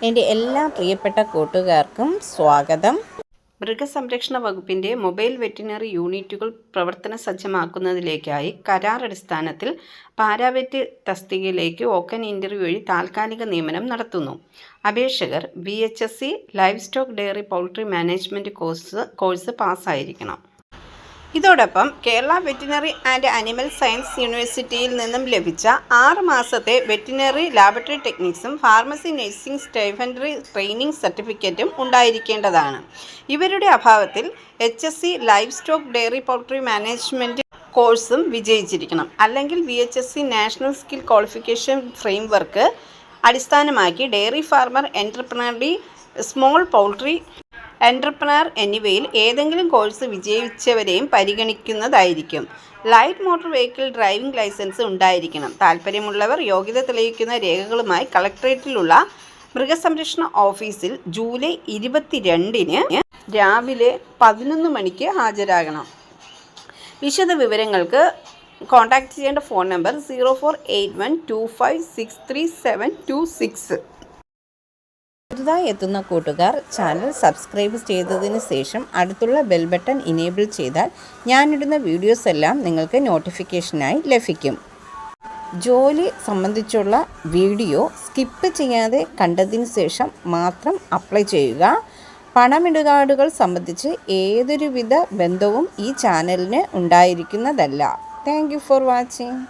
എൻ്റെ എല്ലാ പ്രിയപ്പെട്ട കൂട്ടുകാർക്കും സ്വാഗതം. മൃഗസംരക്ഷണ വകുപ്പിൻ്റെ മൊബൈൽ വെറ്റിനറി യൂണിറ്റുകൾ പ്രവർത്തന സജ്ജമാക്കുന്നതിലേക്കായി കരാറടിസ്ഥാനത്തിൽ പാരാവെറ്റ് തസ്തികയിലേക്ക് ഓപ്പൺ ഇൻ്റർവ്യൂ വഴി താൽക്കാലിക നിയമനം നടത്തുന്നു. അപേക്ഷകർ VHSC live stock dairy poultry management course പാസ്സായിരിക്കണം. ഇതോടൊപ്പം Kerala veterinary and animal science യൂണിവേഴ്സിറ്റിയിൽ നിന്നും ലഭിച്ച 6 മാസത്തെ വെറ്റിനറി ലാബറട്ടറി ടെക്നിക്സും ഫാർമസി നഴ്സിംഗ് സ്റ്റൈഫൻഡറി ട്രെയിനിംഗ് സർട്ടിഫിക്കറ്റും ഉണ്ടായിരിക്കേണ്ടതാണ്. ഇവരുടെ അഭാവത്തിൽ HSC live stock dairy poultry management കോഴ്സും വിജയിച്ചിരിക്കണം. അല്ലെങ്കിൽ VHSC national skill qualification framework അടിസ്ഥാനമാക്കി dairy farmer, entrepreneur, small poultry entrepreneur എന്നിവയിൽ ഏതെങ്കിലും കോഴ്സ് വിജയിച്ചവരെയും പരിഗണിക്കുന്നതായിരിക്കും. Light motor vehicle driving licence ഉണ്ടായിരിക്കണം. താൽപ്പര്യമുള്ളവർ യോഗ്യത തെളിയിക്കുന്ന രേഖകളുമായി കളക്ടറേറ്റിലുള്ള മൃഗസംരക്ഷണ ഓഫീസിൽ ജൂലൈ 22-ന് രാവിലെ 11 മണിക്ക് ഹാജരാകണം. വിശദ വിവരങ്ങൾക്ക് കോൺടാക്റ്റ് ചെയ്യേണ്ട ഫോൺ നമ്പർ 048125632726. പുതുതായി എത്തുന്ന കൂട്ടുകാർ ചാനൽ സബ്സ്ക്രൈബ് ചെയ്തതിന് ശേഷം അടുത്തുള്ള ബെൽ ബട്ടൺ ഇനേബിൾ ചെയ്താൽ ഞാനിടുന്ന വീഡിയോസ് എല്ലാം നിങ്ങൾക്ക് നോട്ടിഫിക്കേഷനായി ലഭിക്കും. ജോലി സംബന്ധിച്ചുള്ള വീഡിയോ സ്കിപ്പ് ചെയ്യാതെ കണ്ടതിന് ശേഷം മാത്രം അപ്ലൈ ചെയ്യുക. പണമിടപാടുകൾ സംബന്ധിച്ച് ഏതൊരുവിധ ബന്ധവും ഈ ചാനലിന് ഉണ്ടായിരിക്കുന്നതല്ല. Thank you for watching.